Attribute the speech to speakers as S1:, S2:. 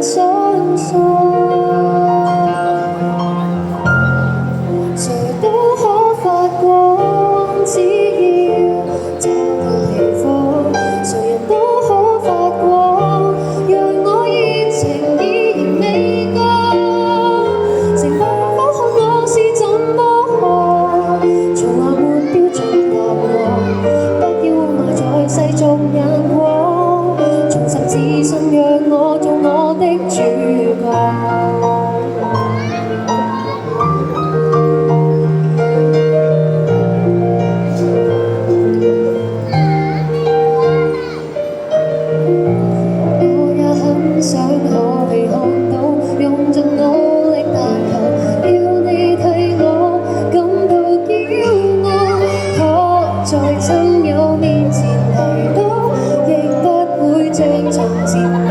S1: 相信，誰都可發光，只要找到地方，誰人都可發光，讓我熱情依然未乾。成功否看我是怎麼看，從來沒標準答案，不要埋在世俗眼光，重拾自信讓我做我的主角。想可被看到，用盡努力但求要你替我感到驕傲，可在親友面前提到，亦不會像從前。